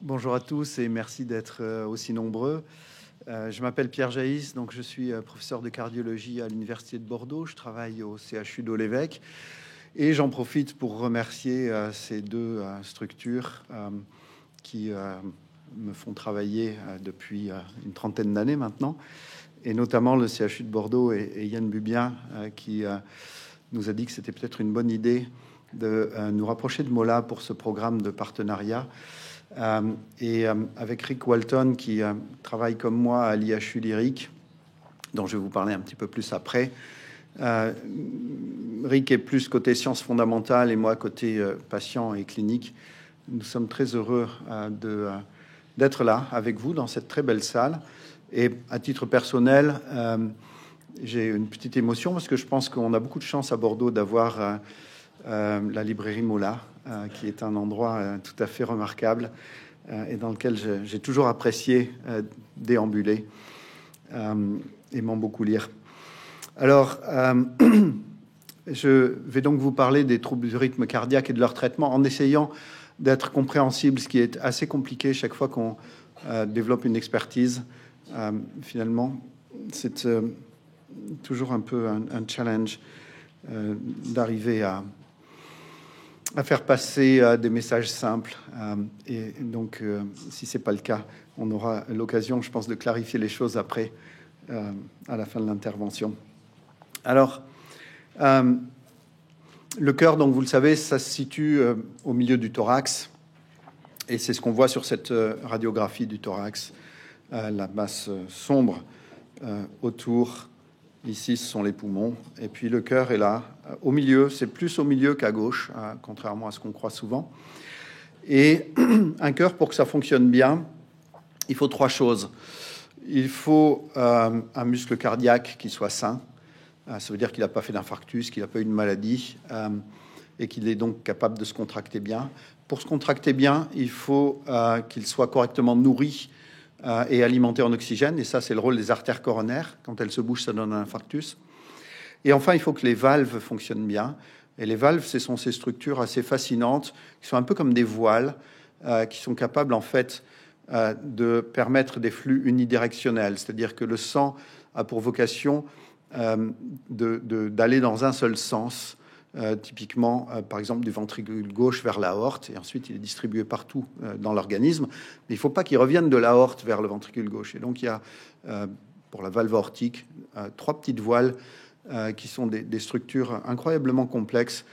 Bonjour à tous et merci d'être aussi nombreux. Je m'appelle Pierre Jaïs, donc je suis professeur de cardiologie à l'Université de Bordeaux. Je travaille au CHU d'Olévêque et j'en profite pour remercier ces deux structures qui me font travailler depuis une trentaine d'années maintenant, et notamment le CHU de Bordeaux et Yann Bubien qui nous a dit que c'était peut-être une bonne idée de nous rapprocher de Mola pour ce programme de partenariat. Avec Rick Walton qui travaille comme moi à l'IHU Lyrique, dont je vais vous parler un petit peu plus après. Rick est plus côté sciences fondamentales et moi côté patient et clinique. Nous sommes très heureux d'être là avec vous dans cette très belle salle. Et à titre personnel, j'ai une petite émotion parce que je pense qu'on a beaucoup de chance à Bordeaux d'avoir la librairie Mola, qui est un endroit tout à fait remarquable et dans lequel j'ai toujours apprécié déambuler, aimant beaucoup lire. Alors, je vais donc vous parler des troubles du rythme cardiaque et de leur traitement en essayant d'être compréhensible, ce qui est assez compliqué chaque fois qu'on développe une expertise. Finalement, c'est toujours un peu un challenge d'arriver à faire passer des messages simples. Et donc, si ce n'est pas le cas, on aura l'occasion, je pense, de clarifier les choses après, à la fin de l'intervention. Alors, le cœur, donc vous le savez, ça se situe au milieu du thorax. Et c'est ce qu'on voit sur cette radiographie du thorax. La masse sombre autour. Ici, ce sont les poumons. Et puis, le cœur est là, au milieu. C'est plus au milieu qu'à gauche, contrairement à ce qu'on croit souvent. Et un cœur, pour que ça fonctionne bien, il faut trois choses. Il faut un muscle cardiaque qui soit sain. Ça veut dire qu'il n'a pas fait d'infarctus, qu'il n'a pas eu de maladie et qu'il est donc capable de se contracter bien. Pour se contracter bien, il faut qu'il soit correctement nourri et alimenté en oxygène. Et ça, c'est le rôle des artères coronaires. Quand elles se bougent, ça donne un infarctus. Et enfin, il faut que les valves fonctionnent bien. Et les valves, ce sont ces structures assez fascinantes, qui sont un peu comme des voiles, qui sont capables, en fait, de permettre des flux unidirectionnels. C'est-à-dire que le sang a pour vocation d'aller dans un seul sens, typiquement, par exemple, du ventricule gauche vers l'aorte, et ensuite il est distribué partout dans l'organisme. Mais il ne faut pas qu'il revienne de l'aorte vers le ventricule gauche. Et donc il y a, pour la valve aortique, trois petites voiles qui sont des structures incroyablement complexes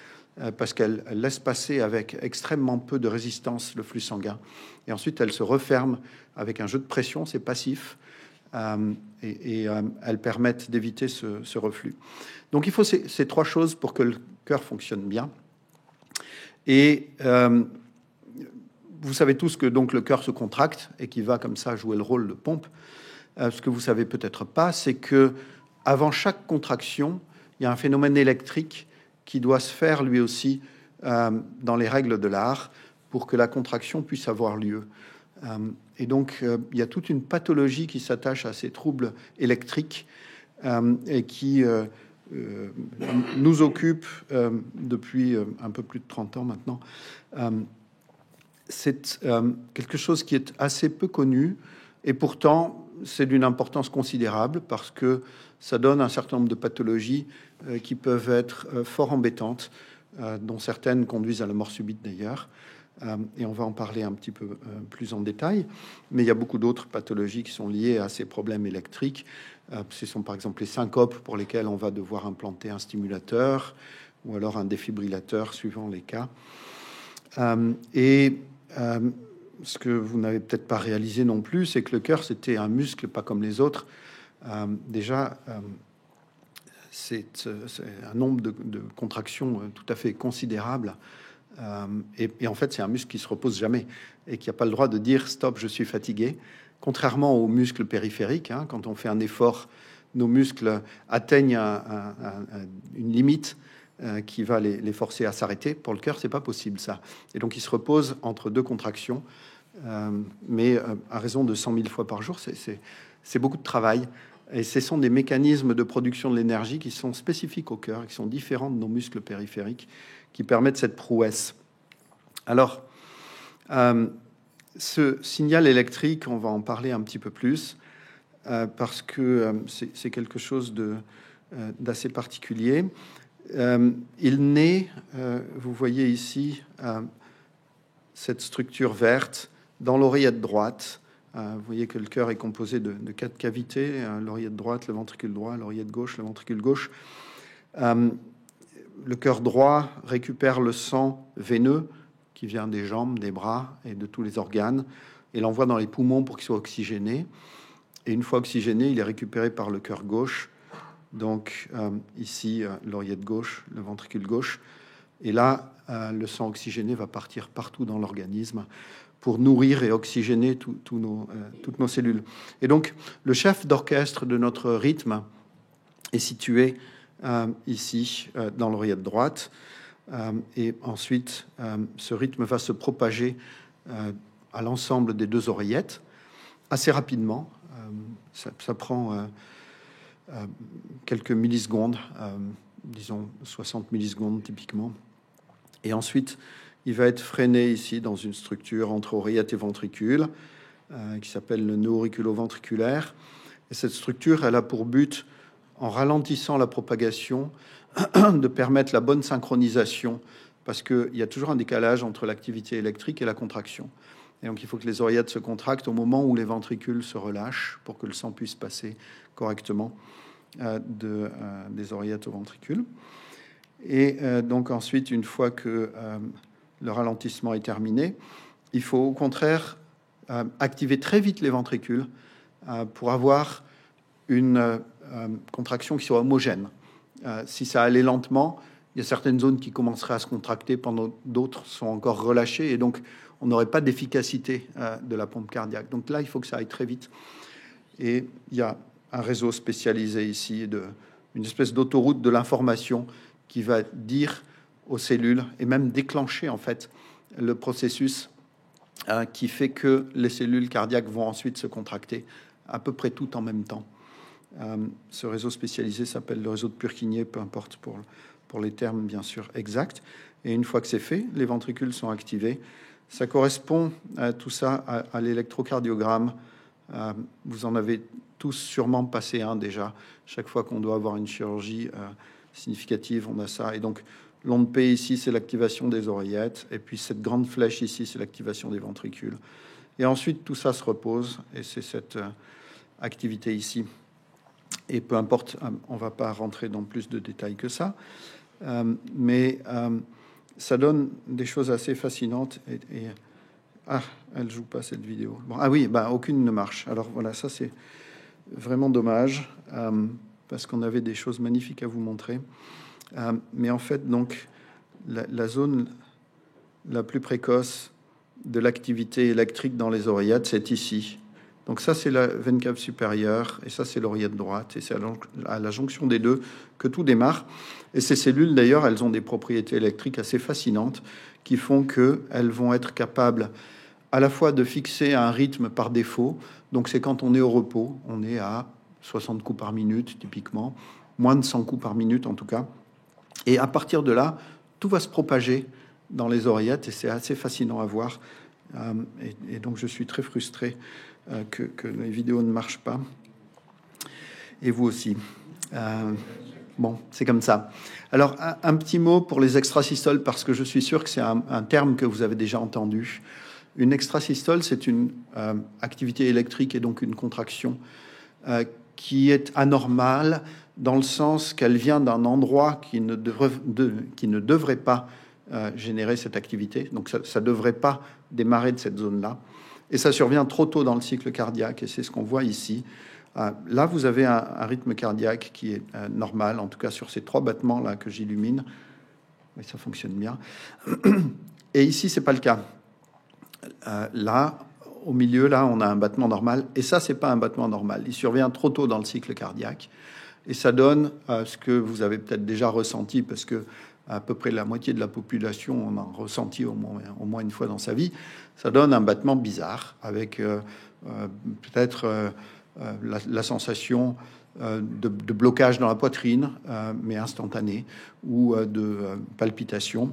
parce qu'elles laissent passer avec extrêmement peu de résistance le flux sanguin. Et ensuite, elles se referment avec un jeu de pression, c'est passif, et elles permettent d'éviter ce reflux. Donc il faut ces trois choses pour que le cœur fonctionne bien. Et vous savez tous que donc le cœur se contracte et qu'il va comme ça jouer le rôle de pompe. Ce que vous savez peut-être pas, c'est que avant chaque contraction, il y a un phénomène électrique qui doit se faire lui aussi dans les règles de l'art pour que la contraction puisse avoir lieu. Et donc, il y a toute une pathologie qui s'attache à ces troubles électriques et qui nous occupe depuis un peu plus de 30 ans maintenant. C'est quelque chose qui est assez peu connu et pourtant c'est d'une importance considérable parce que ça donne un certain nombre de pathologies qui peuvent être fort embêtantes, dont certaines conduisent à la mort subite d'ailleurs. Et on va en parler un petit peu plus en détail. Mais il y a beaucoup d'autres pathologies qui sont liées à ces problèmes électriques. Ce sont par exemple les syncopes pour lesquelles on va devoir implanter un stimulateur ou alors un défibrillateur suivant les cas. Ce que vous n'avez peut-être pas réalisé non plus, c'est que le cœur, c'était un muscle pas comme les autres. C'est un nombre de contractions tout à fait considérable. Et en fait, c'est un muscle qui se repose jamais et qui n'a pas le droit de dire stop, je suis fatigué. Contrairement aux muscles périphériques, quand on fait un effort, nos muscles atteignent une limite qui va les forcer à s'arrêter. Pour le cœur, c'est pas possible ça. Et donc, il se repose entre deux contractions, mais à raison de 100 000 fois par jour, c'est beaucoup de travail. Et ce sont des mécanismes de production de l'énergie qui sont spécifiques au cœur, qui sont différents de nos muscles périphériques, qui permettent cette prouesse. Alors, Ce signal électrique, on va en parler un petit peu plus, parce que c'est quelque chose d'assez particulier. Il naît, vous voyez ici, cette structure verte dans l'oreillette droite. Vous voyez que le cœur est composé de 4 cavités, l'oreillette droite, le ventricule droit, l'oreillette gauche, le ventricule gauche. Le cœur droit récupère le sang veineux qui vient des jambes, des bras et de tous les organes, et l'envoie dans les poumons pour qu'il soit oxygéné. Et une fois oxygéné, il est récupéré par le cœur gauche. Donc ici, l'oreillette gauche, le ventricule gauche. Et là, le sang oxygéné va partir partout dans l'organisme pour nourrir et oxygéner toutes nos cellules. Et donc, le chef d'orchestre de notre rythme est situé ici, dans l'oreillette droite. Et ensuite, ce rythme va se propager à l'ensemble des 2 oreillettes assez rapidement. Ça prend quelques millisecondes, disons 60 millisecondes typiquement. Et ensuite, il va être freiné ici dans une structure entre oreillette et ventricule qui s'appelle le nœud auriculo-ventriculaire. Et cette structure, elle a pour but, en ralentissant la propagation, de permettre la bonne synchronisation, parce qu'il y a toujours un décalage entre l'activité électrique et la contraction. Et donc, il faut que les oreillettes se contractent au moment où les ventricules se relâchent pour que le sang puisse passer correctement des oreillettes aux ventricules. Et donc ensuite, une fois que le ralentissement est terminé, il faut au contraire activer très vite les ventricules pour avoir une contraction qui soit homogène. Si ça allait lentement, il y a certaines zones qui commenceraient à se contracter pendant d'autres sont encore relâchées, et donc on n'aurait pas d'efficacité de la pompe cardiaque. Donc là, il faut que ça aille très vite. Et il y a un réseau spécialisé ici, une espèce d'autoroute de l'information qui va dire aux cellules et même déclencher en fait le processus qui fait que les cellules cardiaques vont ensuite se contracter à peu près toutes en même temps. Ce réseau spécialisé s'appelle le réseau de Purkinje, peu importe pour les termes bien sûr exacts. Et une fois que c'est fait, les ventricules sont activés. Ça correspond tout ça à l'électrocardiogramme. Vous en avez tous sûrement passé un déjà. Chaque fois qu'on doit avoir une chirurgie significative, on a ça. Et donc, l'onde P ici, c'est l'activation des oreillettes. Et puis, cette grande flèche ici, c'est l'activation des ventricules. Et ensuite, tout ça se repose. Et c'est cette activité ici. Et peu importe, on ne va pas rentrer dans plus de détails que ça. Mais ça donne des choses assez fascinantes. Ah, elle joue pas cette vidéo. Bon, ah oui, aucune ne marche. Alors voilà, ça c'est vraiment dommage parce qu'on avait des choses magnifiques à vous montrer. Mais en fait, donc, la zone la plus précoce de l'activité électrique dans les oreillettes, c'est ici. Donc ça, c'est la veine cave supérieure, et ça, c'est l'oreillette droite. Et c'est à la jonction des deux que tout démarre. Et ces cellules, d'ailleurs, elles ont des propriétés électriques assez fascinantes qui font qu'elles vont être capables à la fois de fixer un rythme par défaut. Donc c'est quand on est au repos, on est à 60 coups par minute, typiquement, moins de 100 coups par minute en tout cas. Et à partir de là, tout va se propager dans les oreillettes, et c'est assez fascinant à voir. Et donc je suis très frustré que les vidéos ne marchent pas. Et vous aussi. Bon, c'est comme ça. Alors, un petit mot pour les extrasystoles, parce que je suis sûr que c'est un terme que vous avez déjà entendu. Une extrasystole, c'est une activité électrique et donc une contraction qui est anormale dans le sens qu'elle vient d'un endroit qui ne devrait pas générer cette activité. Donc, ça ne devrait pas démarrer de cette zone-là. Et ça survient trop tôt dans le cycle cardiaque, et c'est ce qu'on voit ici. Là, vous avez un rythme cardiaque qui est normal, en tout cas sur ces 3 battements-là que j'illumine. Oui, ça fonctionne bien. Et ici, c'est pas le cas. Là, au milieu, là, on a un battement normal, et ça, c'est pas un battement normal. Il survient trop tôt dans le cycle cardiaque, et ça donne ce que vous avez peut-être déjà ressenti, parce que à peu près la moitié de la population en a ressenti au moins une fois dans sa vie. Ça donne un battement bizarre, avec peut-être la sensation de blocage dans la poitrine, mais instantané, ou de palpitation.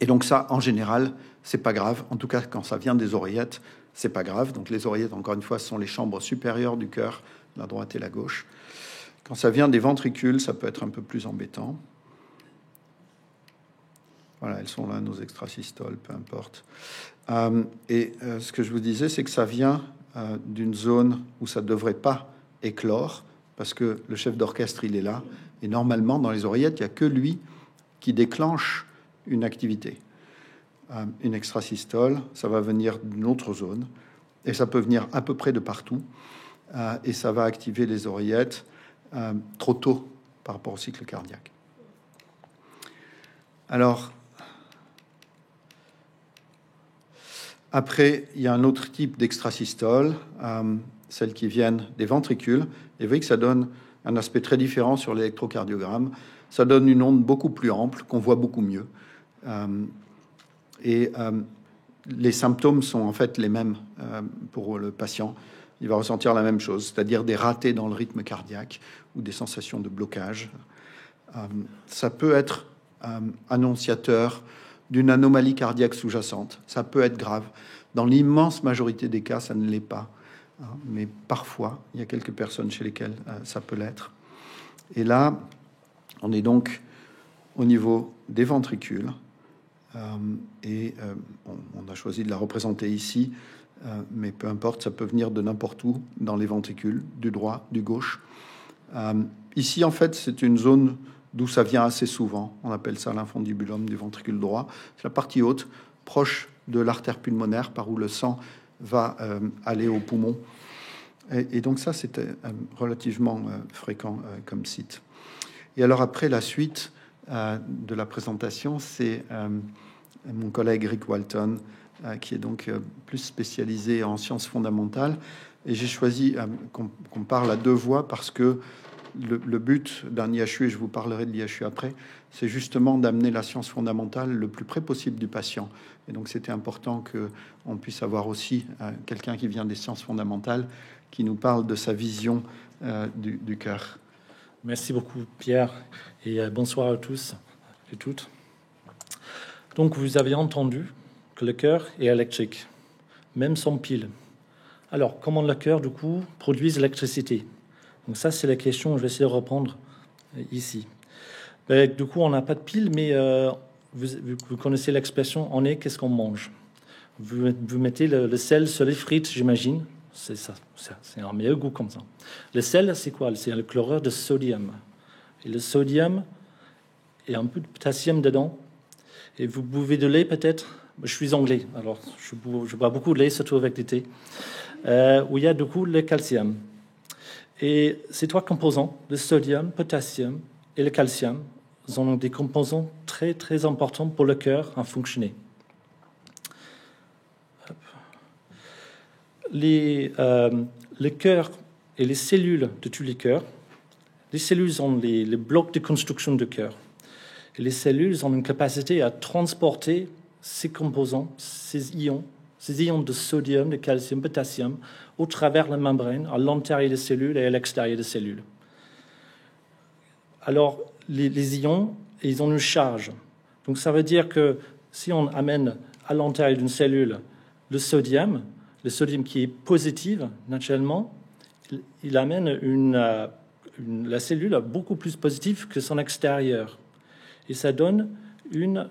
Et donc ça, en général, c'est pas grave. En tout cas, quand ça vient des oreillettes, c'est pas grave. Donc les oreillettes, encore une fois, sont les chambres supérieures du cœur, la droite et la gauche. Quand ça vient des ventricules, ça peut être un peu plus embêtant. Voilà, elles sont là, nos extrasystoles, peu importe. Ce que je vous disais, c'est que ça vient d'une zone où ça ne devrait pas éclore, parce que le chef d'orchestre, il est là. Et normalement, dans les oreillettes, il n'y a que lui qui déclenche une activité. Une extrasystole, ça va venir d'une autre zone, et ça peut venir à peu près de partout, et ça va activer les oreillettes trop tôt par rapport au cycle cardiaque. Alors, après, il y a un autre type d'extrasystole, celles qui viennent des ventricules, et vous voyez que ça donne un aspect très différent sur l'électrocardiogramme. Ça donne une onde beaucoup plus ample, qu'on voit beaucoup mieux. Les symptômes sont en fait les mêmes pour le patient. Il va ressentir la même chose, c'est-à-dire des ratés dans le rythme cardiaque ou des sensations de blocage. Ça peut être annonciateur d'une anomalie cardiaque sous-jacente. Ça peut être grave. Dans l'immense majorité des cas, ça ne l'est pas. Mais parfois, il y a quelques personnes chez lesquelles ça peut l'être. Et là, on est donc au niveau des ventricules. On a choisi de la représenter ici, mais peu importe, ça peut venir de n'importe où dans les ventricules, du droit, du gauche. Ici, en fait, c'est une zone d'où ça vient assez souvent. On appelle ça l'infundibulum du ventricule droit. C'est la partie haute, proche de l'artère pulmonaire, par où le sang va aller au poumon. Et donc ça, c'était relativement fréquent comme site. Et alors après, la suite de la présentation, c'est mon collègue Rick Walton, qui est donc plus spécialisé en sciences fondamentales. Et j'ai choisi qu'on parle à deux voix parce que le but d'un IHU, et je vous parlerai de l'IHU après, c'est justement d'amener la science fondamentale le plus près possible du patient. Et donc c'était important qu'on puisse avoir aussi quelqu'un qui vient des sciences fondamentales, qui nous parle de sa vision du cœur. Merci beaucoup, Pierre, et bonsoir à tous et toutes. Donc, vous avez entendu que le cœur est électrique, même sans pile. Alors, comment le cœur, du coup, produit l'électricité? Donc ça, c'est la question, je vais essayer de reprendre ici. Du coup, on n'a pas de pile, mais vous connaissez l'expression « on est qu'est-ce qu'on mange ». Vous mettez le sel sur les frites, j'imagine. C'est ça, c'est un meilleur goût comme ça. Le sel, c'est quoi? C'est le chlorure de sodium. Et le sodium, il y a un peu de potassium dedans. Et vous buvez de lait peut-être? Je suis anglais, alors je bois beaucoup de lait, surtout avec l'été, où il y a du coup le calcium. Et ces trois composants, le sodium, potassium et le calcium, sont des composants très très importants pour le cœur à fonctionner. Le cœur et les cellules de tous les cœurs, les cellules sont les blocs de construction du cœur. Et les cellules ont une capacité à transporter ces composants, ces ions de sodium, de calcium, potassium, au travers la membrane, à l'intérieur des cellules et à l'extérieur des cellules. Alors, les ions, ils ont une charge. Donc, ça veut dire que si on amène à l'intérieur d'une cellule le sodium qui est positif, naturellement, il amène la cellule beaucoup plus positive que son extérieur. Et ça donne une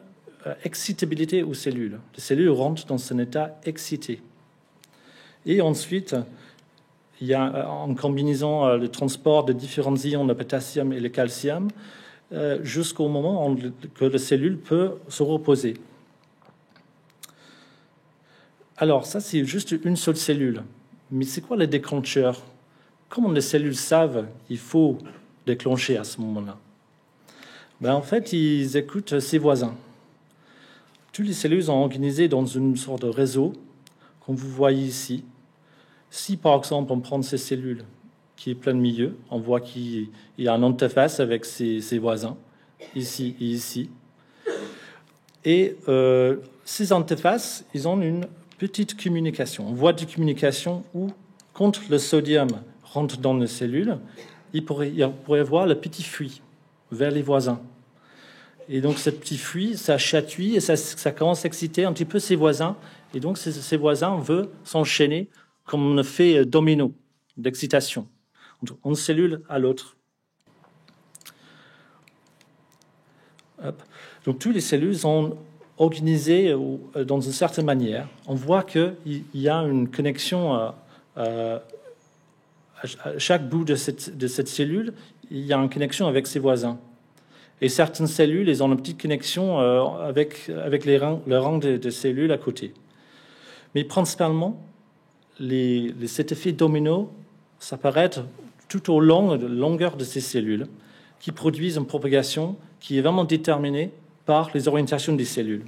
excitabilité aux cellules. Les cellules rentrent dans un état excité. Et ensuite, il y a en combinaison le transport de différents ions, le potassium et le calcium, jusqu'au moment que la cellule peut se reposer. Alors, ça, c'est juste une seule cellule. Mais c'est quoi le déclencheur? Comment les cellules savent qu'il faut déclencher à ce moment-là? En fait, ils écoutent ses voisins. Toutes les cellules sont organisées dans une sorte de réseau, comme vous voyez ici. Si, par exemple, on prend ces cellules qui est plein milieu, on voit qu'il y a une interface avec ses voisins, ici et ici. Et ces interfaces, ils ont une petite communication, une voie de communication où, quand le sodium rentre dans les cellules, il pourrait y avoir le petit fuit vers les voisins. Et donc, ce petit fruit, ça chatouille et ça commence à exciter un petit peu ses voisins. Et donc, ses voisins veulent s'enchaîner comme on fait domino d'excitation, d'une cellule à l'autre. Donc, toutes les cellules sont organisées dans une certaine manière. On voit qu'il y a une connexion à chaque bout de cette cellule, il y a une connexion avec ses voisins. Et certaines cellules, elles ont une petite connexion avec le rang de cellules à côté. Mais principalement, cet effet domino s'apparaît tout au long de la longueur de ces cellules qui produisent une propagation qui est vraiment déterminée par les orientations des cellules.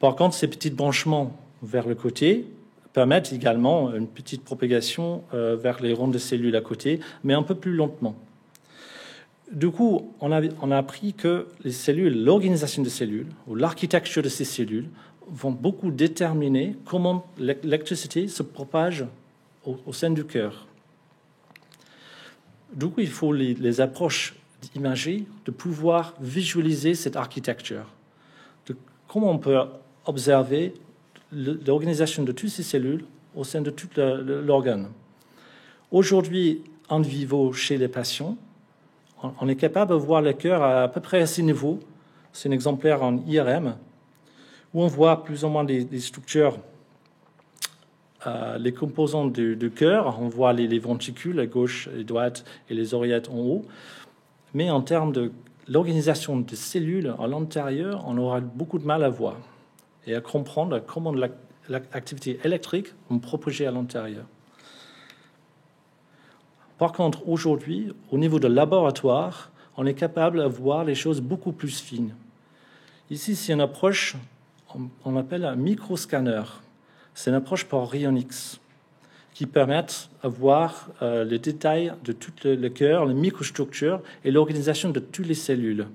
Par contre, ces petits branchements vers le côté permettent également une petite propagation vers les ronds de cellules à côté, mais un peu plus lentement. Du coup, on a appris que les cellules, l'organisation des cellules ou l'architecture de ces cellules vont beaucoup déterminer comment l'électricité se propage au sein du cœur. Du coup, il faut les approches imagées de pouvoir visualiser cette architecture, de comment on peut observer l'organisation de toutes ces cellules au sein de tout l'organe. Aujourd'hui, en vivo chez les patients, on est capable de voir le cœur à peu près à ces niveaux. C'est un exemplaire en IRM où on voit plus ou moins des structures, les composants du cœur. On voit les ventricules à gauche et à droite et les oreillettes en haut. Mais en termes de l'organisation des cellules à l'intérieur, on aura beaucoup de mal à voir et à comprendre comment l'activité électrique est propagée à l'intérieur. Par contre, aujourd'hui, au niveau de laboratoire, on est capable de voir les choses beaucoup plus fines. Ici, c'est une approche qu'on appelle un microscanner. C'est une approche par rayon X qui permet de voir les détails de tout le cœur, les microstructures et l'organisation de toutes les cellules.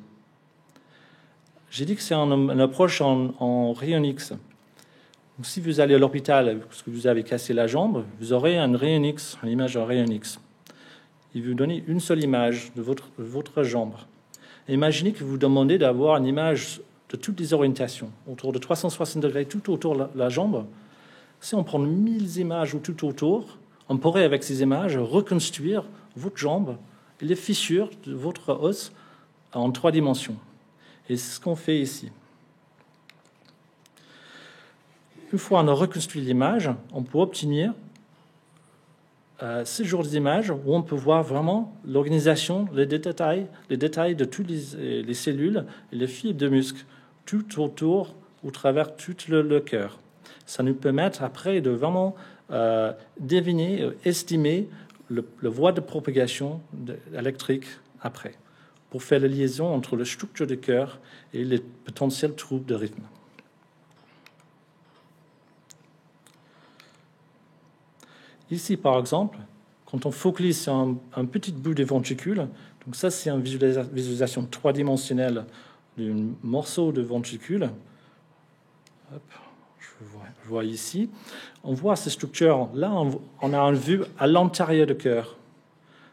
J'ai dit que c'est une approche en rayon X. Donc, si vous allez à l'hôpital parce que vous avez cassé la jambe, vous aurez un rayon X, une image en rayon X. Il vous donne une seule image de votre jambe. Imaginez que vous demandez d'avoir une image de toutes les orientations, autour de 360 degrés, tout autour de la jambe. Si on prend 1000 images ou tout autour, on pourrait, avec ces images, reconstruire votre jambe et les fissures de votre os en 3 dimensions. Et c'est ce qu'on fait ici. Une fois qu'on a reconstruit l'image, on peut obtenir ce genre d'images où on peut voir vraiment l'organisation, les détails de toutes les cellules et les fibres de muscles tout autour ou travers tout le cœur. Ça nous permet après de vraiment deviner, estimer le voie de propagation électrique après, pour faire la liaison entre la structure du cœur et les potentiels troubles de rythme. Ici, par exemple, quand on focalise sur un petit bout des ventricules, donc ça, c'est une visualisation 3-dimensionnelle d'un morceau de ventricule. Hop, je vois ici. On voit ces structures. Là, on a une vue à l'intérieur du cœur.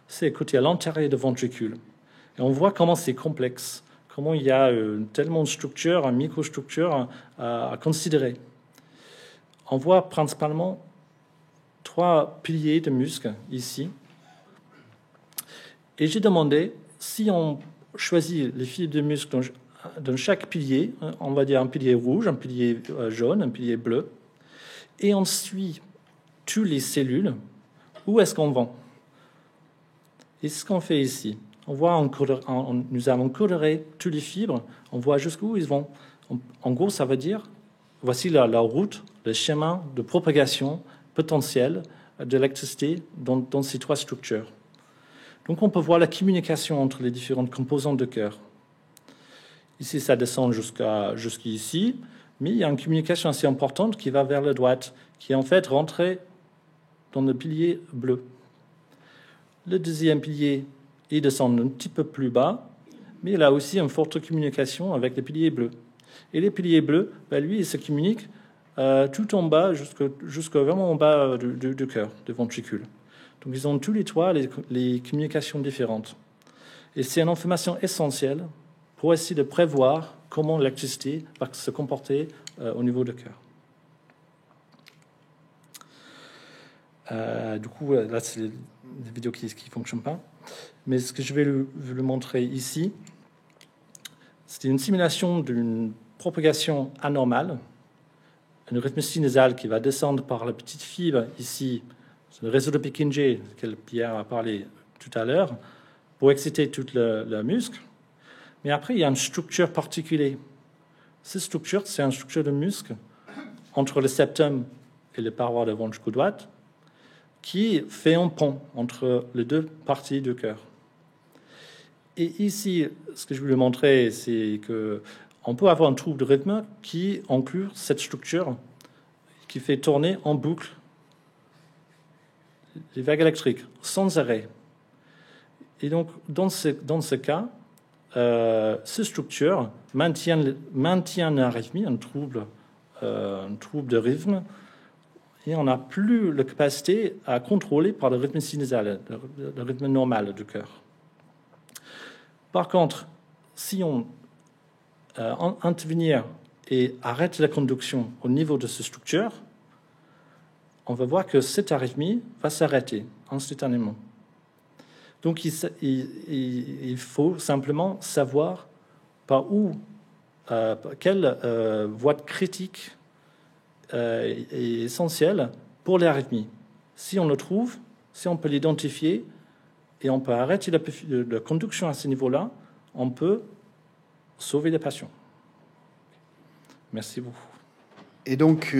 C'est côté à l'intérieur du ventricule. Et on voit comment c'est complexe, comment il y a tellement de structures, une microstructure à considérer. On voit principalement 3 piliers de muscles ici. Et j'ai demandé, si on choisit les fibres de muscles dans chaque pilier, on va dire un pilier rouge, un pilier jaune, un pilier bleu, et on suit toutes les cellules, où est-ce qu'on va? Et c'est ce qu'on fait ici. On voit, nous avons coloré toutes les fibres, on voit jusqu'où ils vont. En gros, ça veut dire, voici la route, le chemin de propagation potentielle de l'électricité dans ces 3 structures. Donc on peut voir la communication entre les différentes composantes de cœur. Ici, ça descend jusqu'ici, mais il y a une communication assez importante qui va vers la droite, qui est en fait rentrée dans le pilier bleu. Le deuxième pilier, il descend un petit peu plus bas, mais il a aussi une forte communication avec les piliers bleus. Et les piliers bleus, lui, il se communique tout en bas, jusqu'à vraiment en bas du cœur, du ventricule. Donc ils ont tous les 3 les communications différentes. Et c'est une information essentielle pour essayer de prévoir comment l'électricité va se comporter au niveau du cœur. Du coup, là, c'est les vidéos qui ne fonctionnent pas. Mais ce que je vais vous le montrer ici, c'est une simulation d'une propagation anormale, un rythme sinusal qui va descendre par la petite fibre ici, c'est le réseau de Purkinje, auquel Pierre a parlé tout à l'heure, pour exciter tout le muscle. Mais après, il y a une structure particulière. Cette structure, c'est une structure de muscle entre le septum et les parois de ventricule droite, qui fait un pont entre les deux parties du cœur. Et ici, ce que je voulais montrer, c'est qu'on peut avoir un trouble de rythme qui inclut cette structure qui fait tourner en boucle les vagues électriques sans arrêt. Et donc, dans ce cas, cette structure maintient une arythmie, un trouble de rythme, et on n'a plus la capacité à contrôler par le rythme sinusal, le rythme normal du cœur. Par contre, si on intervient et arrête la conduction au niveau de cette structure, on va voir que cette arythmie va s'arrêter instantanément. Donc, il faut simplement savoir quelle voie critique est essentielle pour l'arythmie. Si on le trouve, si on peut l'identifier et on peut arrêter la conduction à ce niveau-là, on peut sauver les patients. Merci beaucoup. Et donc,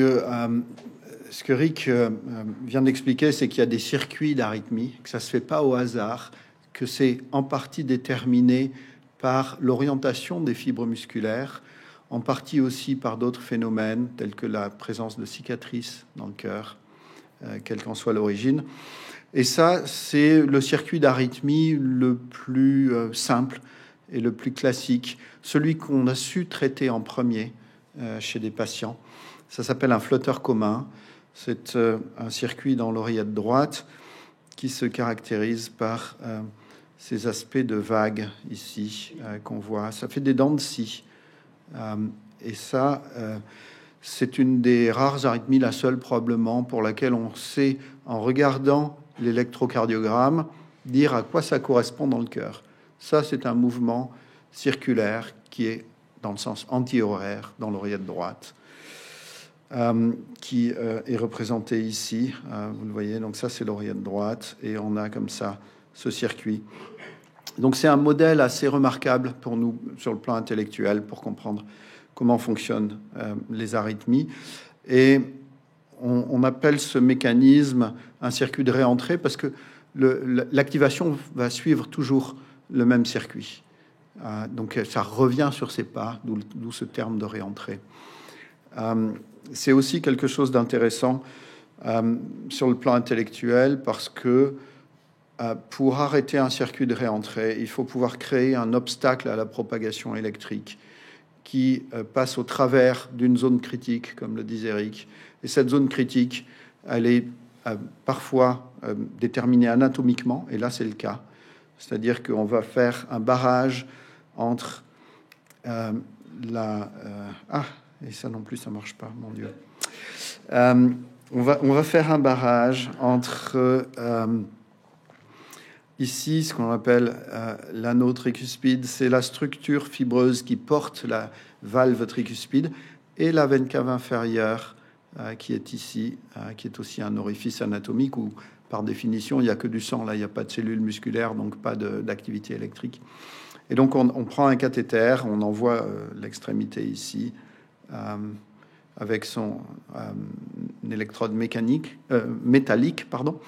ce que Rick vient d'expliquer, c'est qu'il y a des circuits d'arythmie, que ça ne se fait pas au hasard, que c'est en partie déterminé par l'orientation des fibres musculaires, en partie aussi par d'autres phénomènes, tels que la présence de cicatrices dans le cœur, quelle qu'en soit l'origine. Et ça, c'est le circuit d'arythmie le plus simple et le plus classique, celui qu'on a su traiter en premier chez des patients. Ça s'appelle un flotteur commun. C'est un circuit dans l'oreillette droite qui se caractérise par ces aspects de vagues ici qu'on voit. Ça fait des dents de scie. Et ça, c'est une des rares arythmies, la seule probablement, pour laquelle on sait, en regardant l'électrocardiogramme, dire à quoi ça correspond dans le cœur. Ça, c'est un mouvement circulaire qui est dans le sens anti-horaire dans l'oreillette droite, qui est représenté ici. Vous le voyez, donc ça, c'est l'oreillette droite, et on a comme ça ce circuit. Donc c'est un modèle assez remarquable pour nous sur le plan intellectuel pour comprendre comment fonctionnent les arythmies. Et on appelle ce mécanisme un circuit de réentrée parce que l'activation va suivre toujours le même circuit. Donc ça revient sur ses pas, d'où ce terme de réentrée. C'est aussi quelque chose d'intéressant sur le plan intellectuel parce que pour arrêter un circuit de réentrée, il faut pouvoir créer un obstacle à la propagation électrique qui passe au travers d'une zone critique, comme le disait Eric. Et cette zone critique, elle est parfois déterminée anatomiquement, et là c'est le cas. C'est-à-dire qu'on va faire un barrage entre et ça non plus, ça marche pas, mon Dieu. On va faire un barrage entre ici, ce qu'on appelle l'anneau tricuspide, c'est la structure fibreuse qui porte la valve tricuspide, et la veine cave inférieure qui est ici, qui est aussi un orifice anatomique où, par définition, il n'y a que du sang. Là, il n'y a pas de cellules musculaires, donc pas d'activité électrique. Et donc, on prend un cathéter, on envoie l'extrémité ici, avec son électrode métallique, pardon.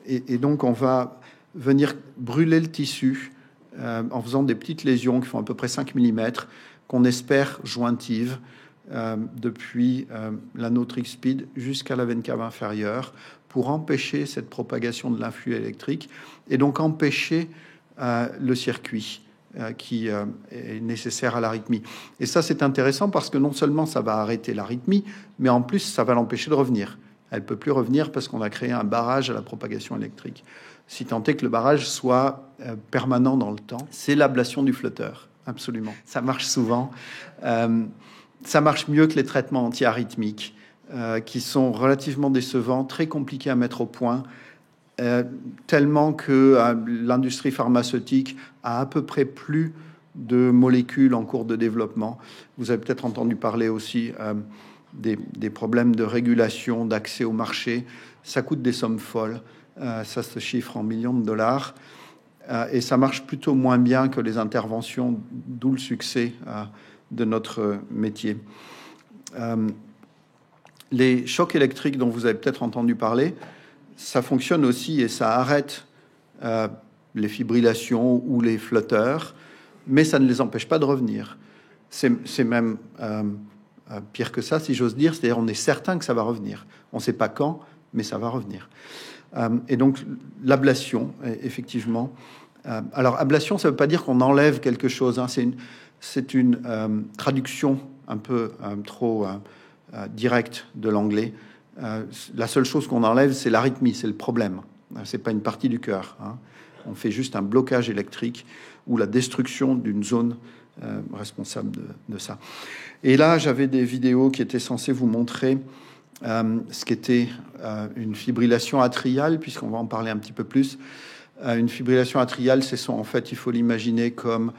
Et donc, on va venir brûler le tissu en faisant des petites lésions qui font à peu près 5 mm, qu'on espère jointives depuis l'anneau tricuspide jusqu'à la veine cave inférieure pour empêcher cette propagation de l'influx électrique et donc empêcher le circuit qui est nécessaire à l'arythmie. Et ça, c'est intéressant parce que non seulement ça va arrêter l'arythmie, mais en plus, ça va l'empêcher de revenir. Elle ne peut plus revenir parce qu'on a créé un barrage à la propagation électrique. Si tant est que le barrage soit permanent dans le temps, c'est l'ablation du flotteur, absolument. Ça marche souvent. Ça marche mieux que les traitements antiarythmiques, qui sont relativement décevants, très compliqués à mettre au point, tellement que l'industrie pharmaceutique a à peu près plus de molécules en cours de développement. Vous avez peut-être entendu parler aussi des problèmes de régulation, d'accès au marché. Ça coûte des sommes folles. Ça se chiffre en millions de dollars. Et ça marche plutôt moins bien que les interventions, d'où le succès de notre métier. Les chocs électriques dont vous avez peut-être entendu parler, ça fonctionne aussi et ça arrête les fibrillations ou les flotteurs, mais ça ne les empêche pas de revenir. C'est même pire que ça, si j'ose dire. C'est-à-dire on est certain que ça va revenir. On ne sait pas quand, mais ça va revenir. Et donc l'ablation, effectivement. Alors ablation, ça ne veut pas dire qu'on enlève quelque chose. Hein. C'est une traduction un peu trop directe de l'anglais. La seule chose qu'on enlève, c'est l'arythmie, c'est le problème. C'est pas une partie du cœur. Hein. On fait juste un blocage électrique ou la destruction d'une zone responsable de ça. Et là, j'avais des vidéos qui étaient censées vous montrer ce qu'était une fibrillation atriale, puisqu'on va en parler un petit peu plus. Une fibrillation atriale, en fait, il faut l'imaginer comme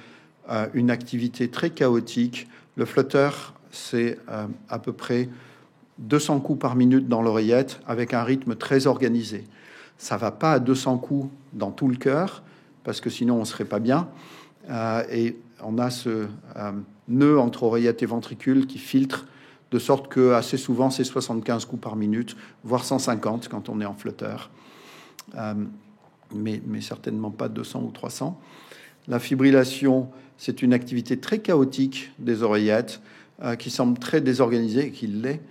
une activité très chaotique. Le flotteur, c'est à peu près 200 coups par minute dans l'oreillette, avec un rythme très organisé. Ça va pas à 200 coups dans tout le cœur, parce que sinon on serait pas bien. Et on a ce nœud entre oreillette et ventricule qui filtre, de sorte que assez souvent c'est 75 coups par minute, voire 150 quand on est en flotteur, mais certainement pas 200 ou 300. La fibrillation, c'est une activité très chaotique des oreillettes, qui semble très désorganisée et qui l'est,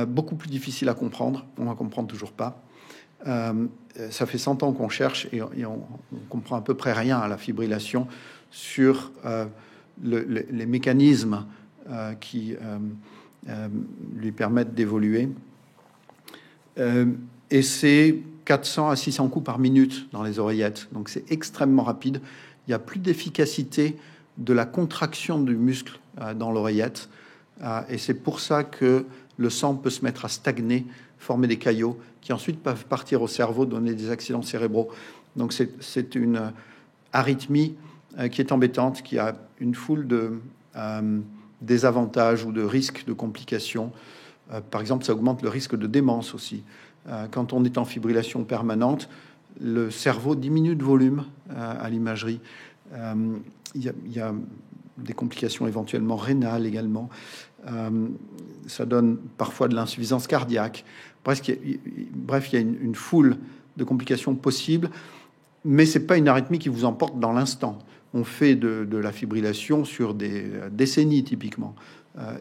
beaucoup plus difficile à comprendre. On ne comprend toujours pas. Ça fait 100 ans qu'on cherche et on comprend à peu près rien à la fibrillation sur les mécanismes qui lui permettent d'évoluer. Et c'est 400 à 600 coups par minute dans les oreillettes. Donc c'est extrêmement rapide. Il n'y a plus d'efficacité de la contraction du muscle dans l'oreillette. Et c'est pour ça que le sang peut se mettre à stagner, former des caillots qui ensuite peuvent partir au cerveau, donner des accidents cérébraux. Donc c'est une arythmie qui est embêtante, qui a une foule de désavantages ou de risques de complications. Par exemple, ça augmente le risque de démence aussi. Quand on est en fibrillation permanente, le cerveau diminue de volume à l'imagerie. Il y a des complications éventuellement rénales également. Ça donne parfois de l'insuffisance cardiaque. Bref, il y a une foule de complications possibles, mais c'est pas une arythmie qui vous emporte dans l'instant. On fait de la fibrillation sur des décennies typiquement,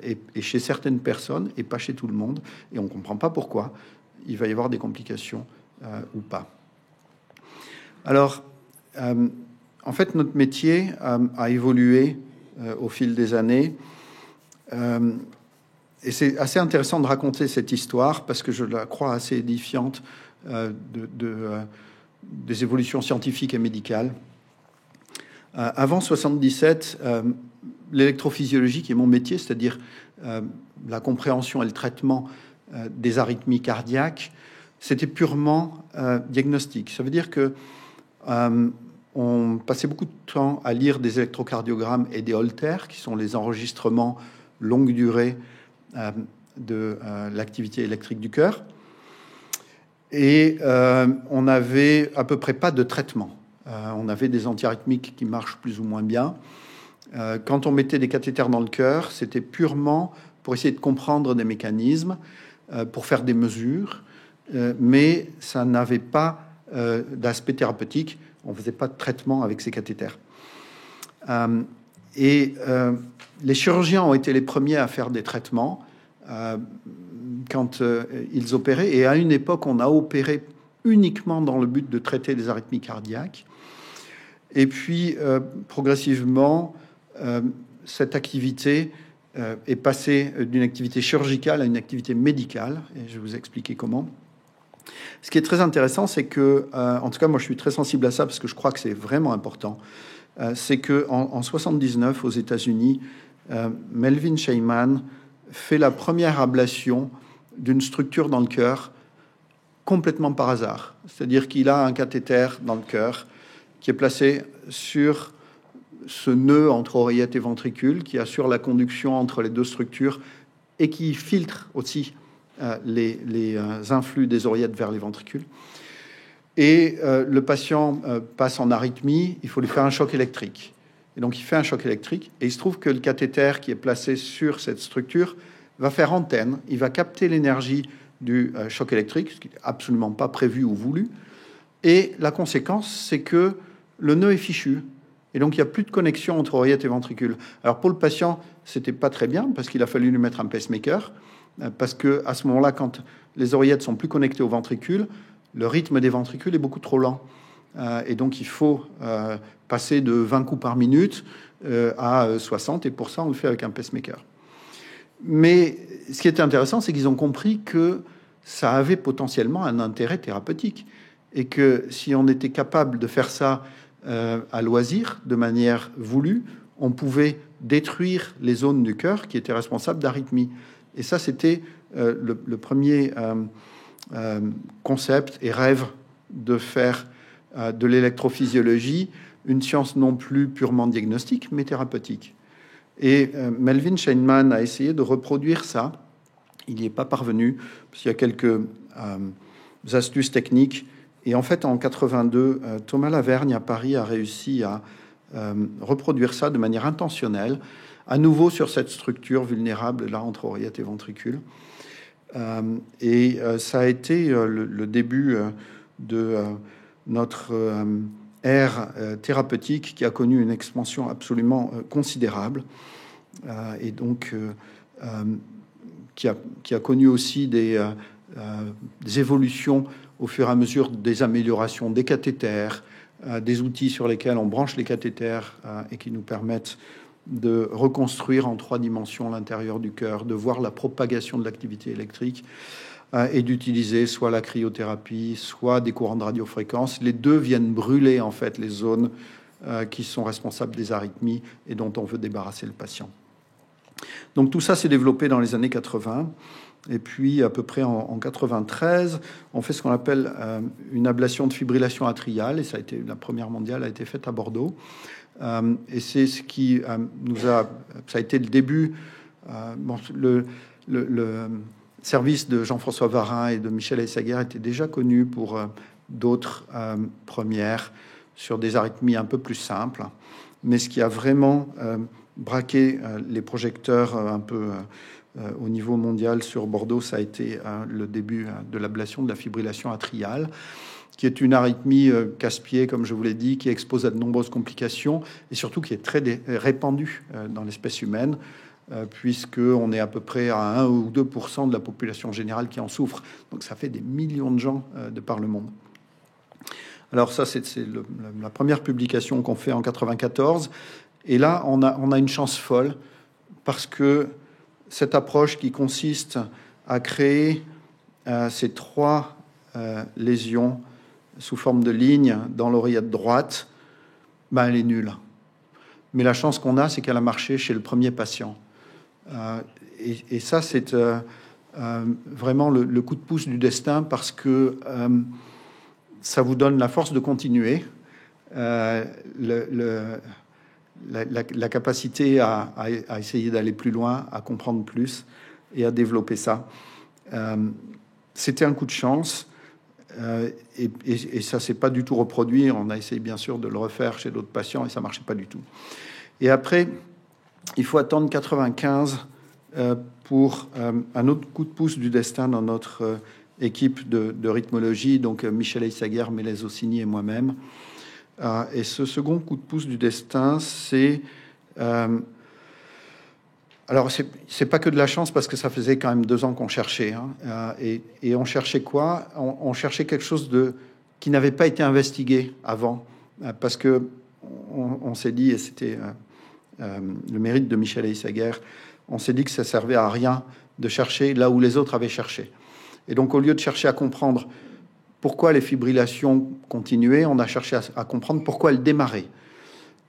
et chez certaines personnes, et pas chez tout le monde, et on ne comprend pas pourquoi il va y avoir des complications ou pas. Alors, en fait, notre métier a évolué au fil des années. Et c'est assez intéressant de raconter cette histoire parce que je la crois assez édifiante des évolutions scientifiques et médicales. Avant 77, l'électrophysiologie, qui est mon métier, c'est-à-dire la compréhension et le traitement des arythmies cardiaques, c'était purement diagnostic. Ça veut dire que on passait beaucoup de temps à lire des électrocardiogrammes et des holters, qui sont les enregistrements longue durée de l'activité électrique du cœur. Et on n'avait à peu près pas de traitement. On avait des antiarythmiques qui marchent plus ou moins bien. Quand on mettait des cathéters dans le cœur, c'était purement pour essayer de comprendre des mécanismes, pour faire des mesures, mais ça n'avait pas d'aspect thérapeutique. On ne faisait pas de traitement avec ces cathéters. Les chirurgiens ont été les premiers à faire des traitements quand ils opéraient. Et à une époque, on a opéré uniquement dans le but de traiter des arythmies cardiaques. Et puis, progressivement, cette activité est passé d'une activité chirurgicale à une activité médicale, et je vais vous expliquer comment. Ce qui est très intéressant, c'est que, en tout cas, moi je suis très sensible à ça parce que je crois que c'est vraiment important, c'est qu'en 79, aux États-Unis, Melvin Sheinman fait la première ablation d'une structure dans le cœur complètement par hasard. C'est-à-dire qu'il a un cathéter dans le cœur qui est placé sur ce nœud entre oreillette et ventricule qui assure la conduction entre les deux structures et qui filtre aussi les influx des oreillettes vers les ventricules. Et le patient passe en arythmie, il faut lui faire un choc électrique. Et donc il fait un choc électrique et il se trouve que le cathéter qui est placé sur cette structure va faire antenne, il va capter l'énergie du choc électrique, ce qui n'est absolument pas prévu ou voulu. Et la conséquence, c'est que le nœud est fichu. Et donc, il n'y a plus de connexion entre oreillette et ventricule. Alors, pour le patient, c'était pas très bien parce qu'il a fallu lui mettre un pacemaker. Parce que à ce moment-là, quand les oreillettes sont plus connectées au ventricule, le rythme des ventricules est beaucoup trop lent. Et donc, il faut passer de 20 coups par minute à 60. Et pour ça, on le fait avec un pacemaker. Mais ce qui était intéressant, c'est qu'ils ont compris que ça avait potentiellement un intérêt thérapeutique. Et que si on était capable de faire ça à loisir, de manière voulue, on pouvait détruire les zones du cœur qui étaient responsables d'arythmie. Et ça, c'était le premier concept et rêve de faire de l'électrophysiologie une science non plus purement diagnostique, mais thérapeutique. Et Melvin Sheinman a essayé de reproduire ça. Il n'y est pas parvenu, parce qu'il y a quelques astuces techniques. Et en fait, en 82, Thomas Lavergne à Paris a réussi à reproduire ça de manière intentionnelle, à nouveau sur cette structure vulnérable là entre oreillette et ventricule. Et ça a été le début de notre ère thérapeutique qui a connu une expansion absolument considérable et donc qui a connu aussi des évolutions au fur et à mesure des améliorations des cathéters, des outils sur lesquels on branche les cathéters et qui nous permettent de reconstruire en 3 dimensions l'intérieur du cœur, de voir la propagation de l'activité électrique et d'utiliser soit la cryothérapie, soit des courants de radiofréquence. Les deux viennent brûler en fait les zones qui sont responsables des arythmies et dont on veut débarrasser le patient. Donc tout ça s'est développé dans les années 80. Et puis, à peu près en 93, on fait ce qu'on appelle une ablation de fibrillation atriale. Et ça a été la première mondiale, a été faite à Bordeaux. Et c'est ce qui ça a été le début. Le service de Jean-François Varin et de Michel Aissaguer était déjà connu pour d'autres premières sur des arythmies un peu plus simples. Mais ce qui a vraiment braqué les projecteurs un peu au niveau mondial sur Bordeaux, ça a été le début de l'ablation de la fibrillation atriale, qui est une arythmie casse-pied, comme je vous l'ai dit, qui expose à de nombreuses complications et surtout qui est très répandue dans l'espèce humaine, puisqu'on est à peu près à 1 ou 2% de la population générale qui en souffre. Donc ça fait des millions de gens de par le monde. Alors ça, c'est la première publication qu'on fait en 94. Et là, on a une chance folle parce que cette approche qui consiste à créer ces 3 lésions sous forme de lignes dans l'oreillette droite, elle est nulle. Mais la chance qu'on a, c'est qu'elle a marché chez le premier patient. Et ça, c'est vraiment le coup de pouce du destin parce que ça vous donne la force de continuer, la capacité à essayer d'aller plus loin, à comprendre plus et à développer ça. C'était un coup de chance et ça s'est pas du tout reproduit. On a essayé bien sûr de le refaire chez d'autres patients et ça marchait pas du tout. Et après, il faut attendre 95 pour un autre coup de pouce du destin dans notre équipe de rythmologie, donc Michel Aissaguer, Mélèze Ossini et moi-même. Et ce second coup de pouce du destin, c'est... alors, c'est pas que de la chance, parce que ça faisait quand même 2 ans qu'on cherchait. Et on cherchait quoi ? On cherchait quelque chose qui n'avait pas été investigué avant. Parce que on s'est dit, et c'était le mérite de Michel Aissaguer, on s'est dit que ça servait à rien de chercher là où les autres avaient cherché. Et donc, au lieu de chercher à comprendre pourquoi les fibrillations continuaient, on a cherché à comprendre pourquoi elles démarraient.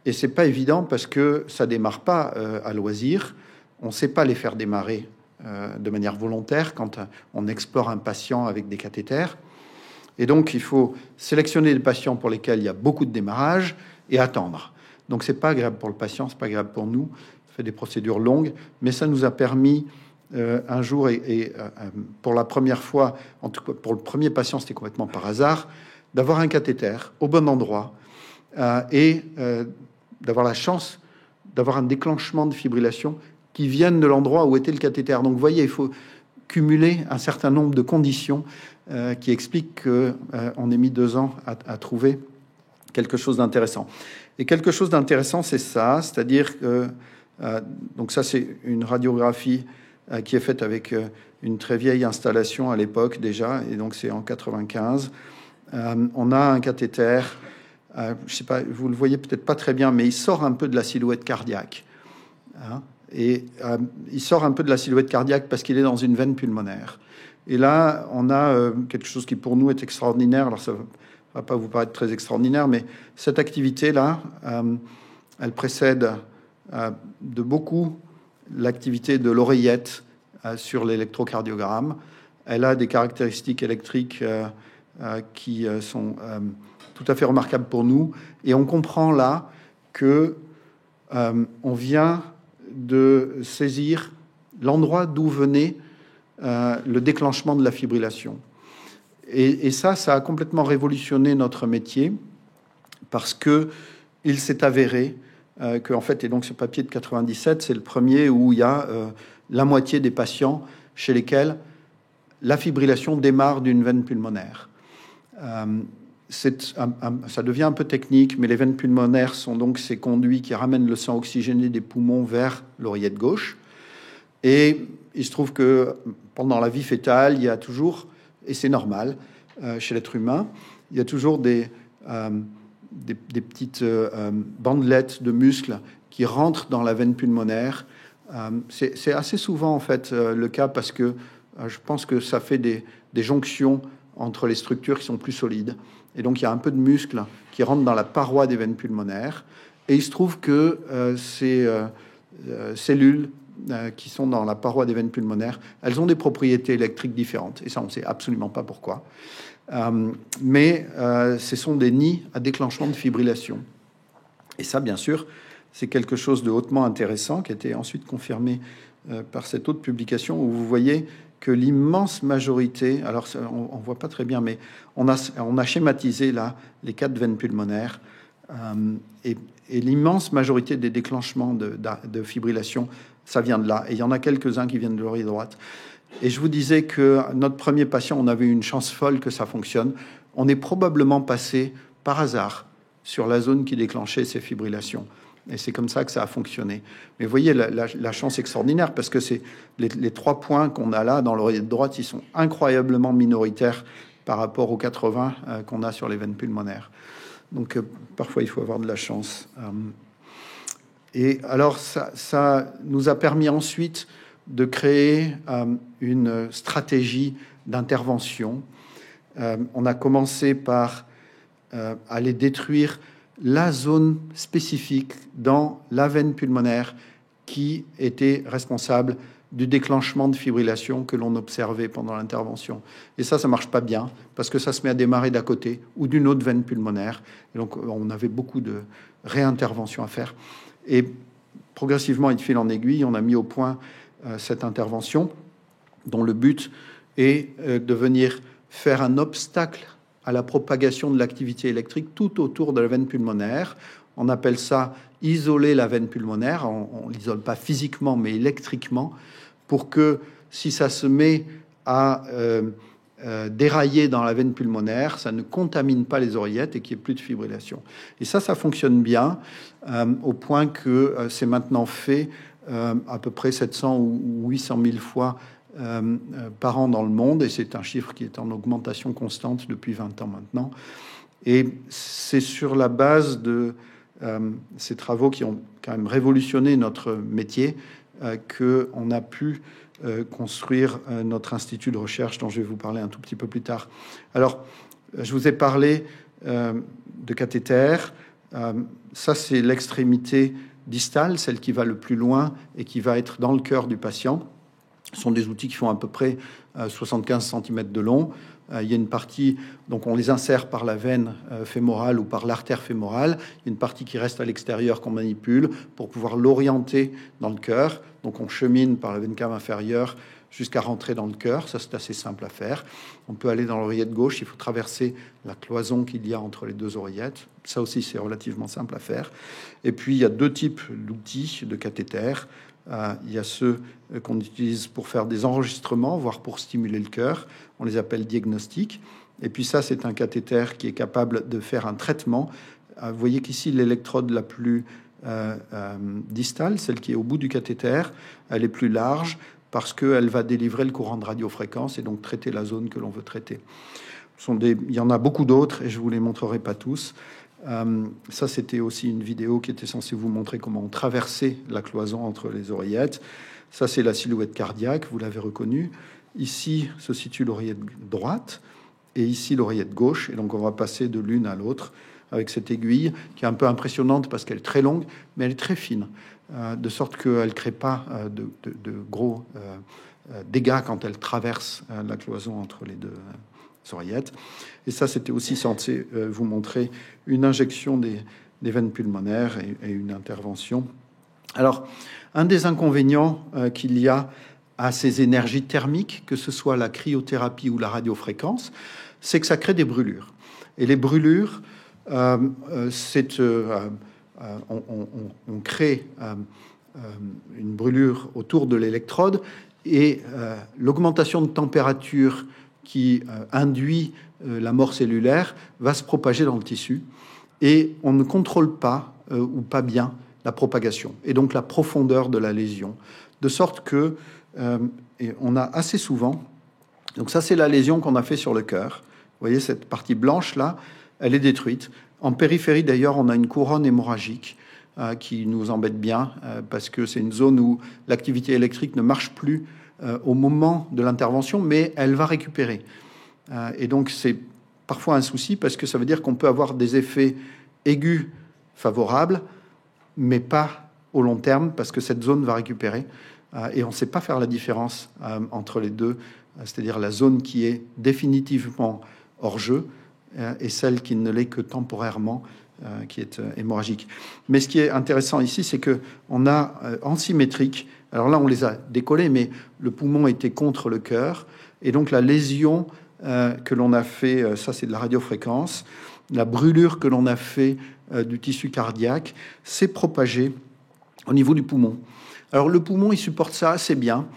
Et c'est pas évident parce que ça démarre pas à loisir. On ne sait pas les faire démarrer de manière volontaire quand on explore un patient avec des cathéters. Et donc, il faut sélectionner des patients pour lesquels il y a beaucoup de démarrage et attendre. Donc, c'est pas agréable pour le patient, c'est pas agréable pour nous. Ça fait des procédures longues, mais ça nous a permis un jour, pour la première fois, en tout cas pour le premier patient, c'était complètement par hasard, d'avoir un cathéter au bon endroit et d'avoir la chance d'avoir un déclenchement de fibrillation qui vienne de l'endroit où était le cathéter. Donc, vous voyez, il faut cumuler un certain nombre de conditions qui expliquent qu'on ait mis 2 ans à trouver quelque chose d'intéressant. Et quelque chose d'intéressant, c'est ça, c'est-à-dire que donc ça, c'est une radiographie qui est faite avec une très vieille installation à l'époque déjà, et donc c'est en 95. On a un cathéter, je sais pas, vous le voyez peut-être pas très bien, mais il sort un peu de la silhouette cardiaque. Hein, et il sort un peu de la silhouette cardiaque parce qu'il est dans une veine pulmonaire. Et là, on a quelque chose qui pour nous est extraordinaire. Alors ça va pas vous paraître très extraordinaire, mais cette activité-là, elle précède de beaucoup l'activité de l'oreillette sur l'électrocardiogramme. Elle a des caractéristiques électriques qui sont tout à fait remarquables pour nous. Et on comprend là que on vient de saisir l'endroit d'où venait le déclenchement de la fibrillation. Et ça a complètement révolutionné notre métier parce que il s'est avéré que, en fait, et donc ce papier de 97, c'est le premier où il y a la moitié des patients chez lesquels la fibrillation démarre d'une veine pulmonaire. Ça devient un peu technique, mais les veines pulmonaires sont donc ces conduits qui ramènent le sang oxygéné des poumons vers l'oreillette gauche. Et il se trouve que pendant la vie fœtale, il y a toujours, et c'est normal chez l'être humain, il y a toujours des petites bandelettes de muscles qui rentrent dans la veine pulmonaire. C'est assez souvent en fait le cas parce que je pense que ça fait des jonctions entre les structures qui sont plus solides. Et donc il y a un peu de muscles qui rentrent dans la paroi des veines pulmonaires. Et il se trouve que ces cellules qui sont dans la paroi des veines pulmonaires, elles ont des propriétés électriques différentes. Et ça, on ne sait absolument pas pourquoi. Mais ce sont des nids à déclenchement de fibrillation. Et ça, bien sûr, c'est quelque chose de hautement intéressant qui a été ensuite confirmé par cette autre publication où vous voyez que l'immense majorité, alors on ne voit pas très bien, mais on a schématisé là les 4 veines pulmonaires et l'immense majorité des déclenchements de fibrillation, ça vient de là. Et il y en a quelques-uns qui viennent de l'oreille droite. Et je vous disais que notre premier patient, on avait une chance folle que ça fonctionne. On est probablement passé par hasard sur la zone qui déclenchait ces fibrillations. Et c'est comme ça que ça a fonctionné. Mais vous voyez la chance extraordinaire, parce que c'est les 3 points qu'on a là dans l'oreillette droite, ils sont incroyablement minoritaires par rapport aux 80 qu'on a sur les veines pulmonaires. Donc parfois, il faut avoir de la chance. Et alors, ça nous a permis ensuite de créer une stratégie d'intervention. On a commencé par aller détruire la zone spécifique dans la veine pulmonaire qui était responsable du déclenchement de fibrillation que l'on observait pendant l'intervention. Et ça marche pas bien, parce que ça se met à démarrer d'à côté ou d'une autre veine pulmonaire. Et donc, on avait beaucoup de réinterventions à faire. Et progressivement, et de fil en aiguille, on a mis au point cette intervention, dont le but est de venir faire un obstacle à la propagation de l'activité électrique tout autour de la veine pulmonaire. On appelle ça isoler la veine pulmonaire. On l'isole pas physiquement, mais électriquement, pour que si ça se met à dérailler dans la veine pulmonaire, ça ne contamine pas les oreillettes et qu'il n'y ait plus de fibrillation. Et ça fonctionne bien, au point que c'est maintenant fait à peu près 700 ou 800 000 fois par an dans le monde, et c'est un chiffre qui est en augmentation constante depuis 20 ans maintenant. Et c'est sur la base de ces travaux qui ont quand même révolutionné notre métier qu'on a pu construire notre institut de recherche dont je vais vous parler un tout petit peu plus tard. Alors, je vous ai parlé de cathéter. Ça, c'est l'extrémité distale, celle qui va le plus loin et qui va être dans le cœur du patient. Ce sont des outils qui font à peu près 75 cm de long. Il y a une partie, donc on les insère par la veine fémorale ou par l'artère fémorale. Il y a une partie qui reste à l'extérieur qu'on manipule pour pouvoir l'orienter dans le cœur. Donc on chemine par la veine cave inférieure jusqu'à rentrer dans le cœur. Ça, c'est assez simple à faire. On peut aller dans l'oreillette gauche. Il faut traverser la cloison qu'il y a entre les deux oreillettes. Ça aussi, c'est relativement simple à faire. Et puis, il y a deux types d'outils de cathéter. Il y a ceux qu'on utilise pour faire des enregistrements, voire pour stimuler le cœur. On les appelle diagnostiques. Et puis ça, c'est un cathéter qui est capable de faire un traitement. Vous voyez qu'ici, l'électrode la plus distale, celle qui est au bout du cathéter, elle est plus large parce qu'elle va délivrer le courant de radiofréquence et donc traiter la zone que l'on veut traiter. Il y en a beaucoup d'autres et je ne vous les montrerai pas tous. Ça, c'était aussi une vidéo qui était censée vous montrer comment on traversait la cloison entre les oreillettes. Ça, c'est la silhouette cardiaque, vous l'avez reconnue. Ici se situe l'oreillette droite et ici l'oreillette gauche. Et donc, on va passer de l'une à l'autre avec cette aiguille qui est un peu impressionnante parce qu'elle est très longue, mais elle est très fine, de sorte qu'elle ne crée pas de gros dégâts quand elle traverse la cloison entre les deux oreillettes. Et ça, c'était aussi censé vous montrer une injection des veines pulmonaires et une intervention. Alors, un des inconvénients qu'il y a à ces énergies thermiques, que ce soit la cryothérapie ou la radiofréquence, c'est que ça crée des brûlures. Et les brûlures, on crée une brûlure autour de l'électrode et l'augmentation de température qui induit la mort cellulaire va se propager dans le tissu et on ne contrôle pas ou pas bien la propagation et donc la profondeur de la lésion, de sorte que et on a assez souvent, donc ça c'est la lésion qu'on a fait sur le cœur, vous voyez cette partie blanche là, elle est détruite. En périphérie d'ailleurs on a une couronne hémorragique qui nous embête bien parce que c'est une zone où l'activité électrique ne marche plus au moment de l'intervention, mais elle va récupérer. Et donc, c'est parfois un souci parce que ça veut dire qu'on peut avoir des effets aigus favorables, mais pas au long terme parce que cette zone va récupérer. Et on ne sait pas faire la différence entre les deux, c'est-à-dire la zone qui est définitivement hors jeu et celle qui ne l'est que temporairement, qui est hémorragique. Mais ce qui est intéressant ici, c'est qu'on a en symétrique, alors là on les a décollés, mais le poumon était contre le cœur, et donc la lésion que l'on a fait, ça c'est de la radiofréquence, la brûlure que l'on a fait du tissu cardiaque s'est propagée au niveau du poumon. Alors le poumon, il supporte ça assez bien,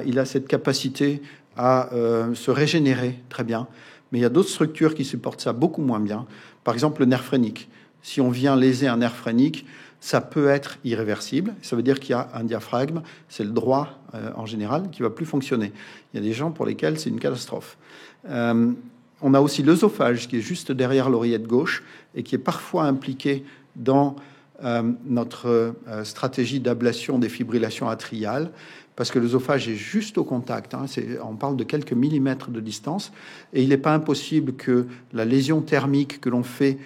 il a cette capacité à se régénérer très bien, mais il y a d'autres structures qui supportent ça beaucoup moins bien. Par exemple, le nerf phrénique. Si on vient léser un nerf phrénique, ça peut être irréversible. Ça veut dire qu'il y a un diaphragme, c'est le droit en général, qui va plus fonctionner. Il y a des gens pour lesquels c'est une catastrophe. On a aussi l'œsophage qui est juste derrière l'oreillette gauche et qui est parfois impliqué dans notre stratégie d'ablation des fibrillations atriales, parce que l'œsophage est juste au contact, on parle de quelques millimètres de distance, et il n'est pas impossible que la lésion thermique que l'on fait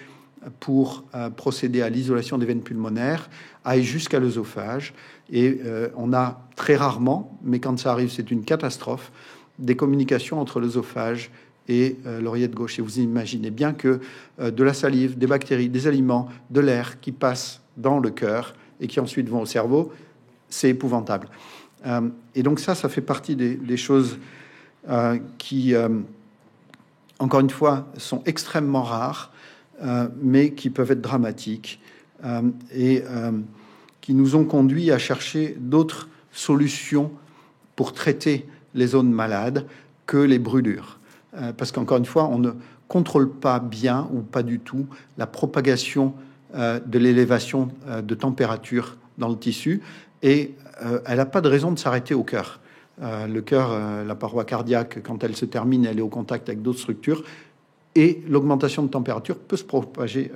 pour procéder à l'isolation des veines pulmonaires aille jusqu'à l'œsophage. Et on a très rarement, mais quand ça arrive, c'est une catastrophe, des communications entre l'œsophage et l'oreillette gauche. Et vous imaginez bien que de la salive, des bactéries, des aliments, de l'air qui passent dans le cœur et qui ensuite vont au cerveau, c'est épouvantable. Et donc ça fait partie des choses qui, encore une fois, sont extrêmement rares, mais qui peuvent être dramatiques et qui nous ont conduit à chercher d'autres solutions pour traiter les zones malades que les brûlures. Parce qu'encore une fois, on ne contrôle pas bien ou pas du tout la propagation de l'élévation de température dans le tissu et elle n'a pas de raison de s'arrêter au cœur. Le cœur, la paroi cardiaque, quand elle se termine, elle est au contact avec d'autres structures et l'augmentation de température peut se propager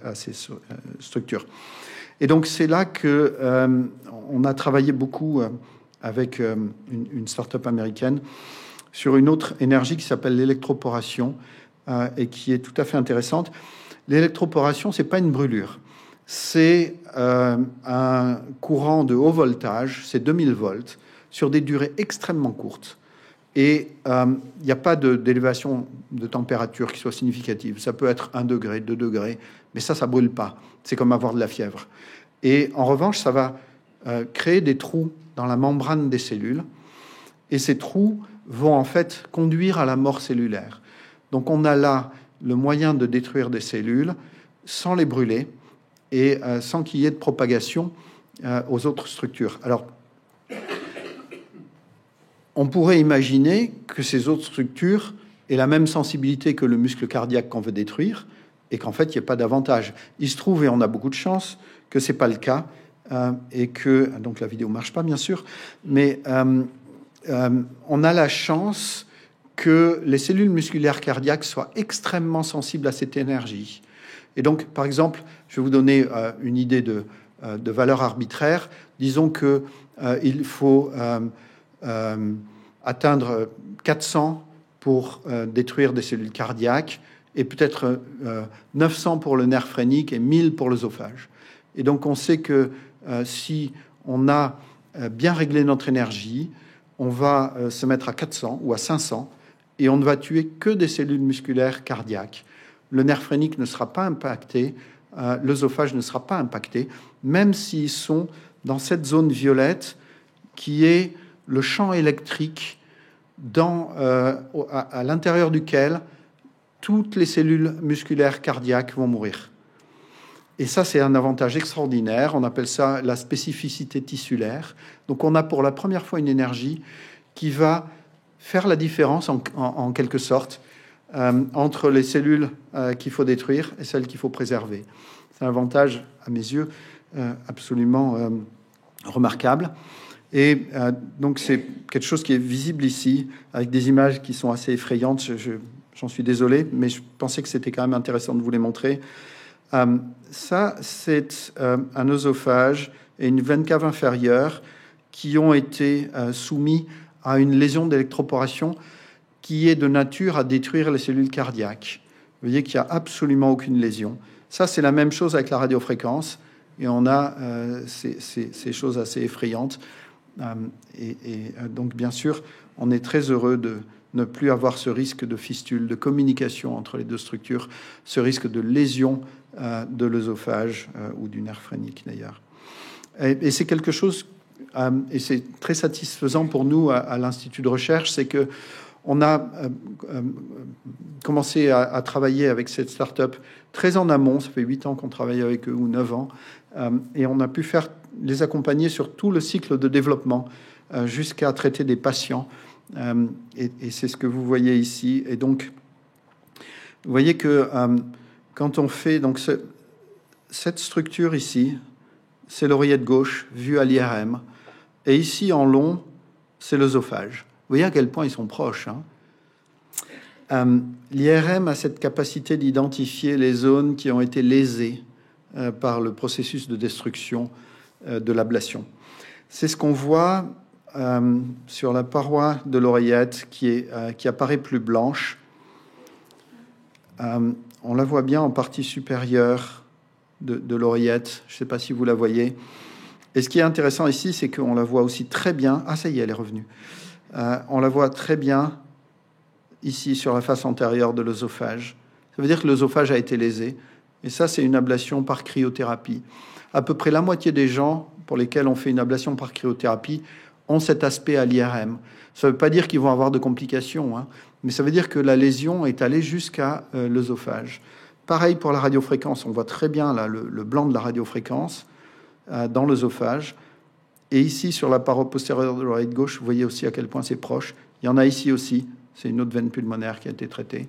à ces structures. Et donc, c'est là que on a travaillé beaucoup avec une start-up américaine sur une autre énergie qui s'appelle l'électroporation et qui est tout à fait intéressante. L'électroporation, c'est pas une brûlure. C'est un courant de haut voltage, c'est 2000 volts, sur des durées extrêmement courtes. Et il n'y a pas d'élévation de température qui soit significative. Ça peut être 1 degré, 2 degrés, mais ça brûle pas. C'est comme avoir de la fièvre. Et en revanche, ça va créer des trous dans la membrane des cellules. Et ces trous vont en fait conduire à la mort cellulaire. Donc on a là le moyen de détruire des cellules sans les brûler et sans qu'il y ait de propagation aux autres structures. Alors, on pourrait imaginer que ces autres structures aient la même sensibilité que le muscle cardiaque qu'on veut détruire et qu'en fait, il n'y a pas d'avantage. Il se trouve, et on a beaucoup de chance, que ce n'est pas le cas et que... Donc la vidéo ne marche pas, bien sûr, mais on a la chance que les cellules musculaires cardiaques soient extrêmement sensibles à cette énergie. Et donc, par exemple, je vais vous donner une idée de valeur arbitraire. Disons qu'il faut atteindre 400 pour détruire des cellules cardiaques et peut-être 900 pour le nerf phrénique et 1000 pour l'œsophage. Et donc, on sait que si on a bien réglé notre énergie, on va se mettre à 400 ou à 500 et on ne va tuer que des cellules musculaires cardiaques. Le nerf phrénique ne sera pas impacté, l'œsophage ne sera pas impacté, même s'ils sont dans cette zone violette qui est le champ électrique à l'intérieur duquel toutes les cellules musculaires cardiaques vont mourir. Et ça, c'est un avantage extraordinaire. On appelle ça la spécificité tissulaire. Donc, on a pour la première fois une énergie qui va faire la différence, en quelque sorte, entre les cellules qu'il faut détruire et celles qu'il faut préserver. C'est un avantage, à mes yeux, absolument remarquable. Et donc, c'est quelque chose qui est visible ici, avec des images qui sont assez effrayantes. J'en suis désolé, mais je pensais que c'était quand même intéressant de vous les montrer. Ça, c'est un œsophage et une veine cave inférieure qui ont été soumis à une lésion d'électroporation qui est de nature à détruire les cellules cardiaques. Vous voyez qu'il n'y a absolument aucune lésion. Ça, c'est la même chose avec la radiofréquence. Et on a ces choses assez effrayantes. Donc, bien sûr, on est très heureux de ne plus avoir ce risque de fistule, de communication entre les deux structures, ce risque de lésion de l'œsophage ou du nerf phrénique, d'ailleurs. Et c'est quelque chose, et c'est très satisfaisant pour nous à l'Institut de recherche, c'est que on a commencé à travailler avec cette start-up très en amont. Ça fait 8 ans qu'on travaille avec eux, ou 9 ans. Et on a pu les accompagner sur tout le cycle de développement jusqu'à traiter des patients. Et c'est ce que vous voyez ici. Et donc, vous voyez que quand on fait... Donc, cette structure ici, c'est l'oreillette gauche vue à l'IRM. Et ici, en long, c'est l'œsophage. Vous voyez à quel point ils sont proches. L'IRM a cette capacité d'identifier les zones qui ont été lésées par le processus de destruction de l'ablation. C'est ce qu'on voit sur la paroi de l'oreillette qui apparaît plus blanche. On la voit bien en partie supérieure de l'oreillette. Je ne sais pas si vous la voyez. Et ce qui est intéressant ici, c'est qu'on la voit aussi très bien. Ah, ça y est, elle est revenue. On la voit très bien ici sur la face antérieure de l'œsophage. Ça veut dire que l'œsophage a été lésé. Et ça, c'est une ablation par cryothérapie. À peu près la moitié des gens pour lesquels on fait une ablation par cryothérapie ont cet aspect à l'IRM. Ça ne veut pas dire qu'ils vont avoir de complications, mais ça veut dire que la lésion est allée jusqu'à l'œsophage. Pareil pour la radiofréquence. On voit très bien là, le blanc de la radiofréquence dans l'œsophage. Et ici, sur la paroi postérieure de l'oreille gauche, vous voyez aussi à quel point c'est proche. Il y en a ici aussi. C'est une autre veine pulmonaire qui a été traitée.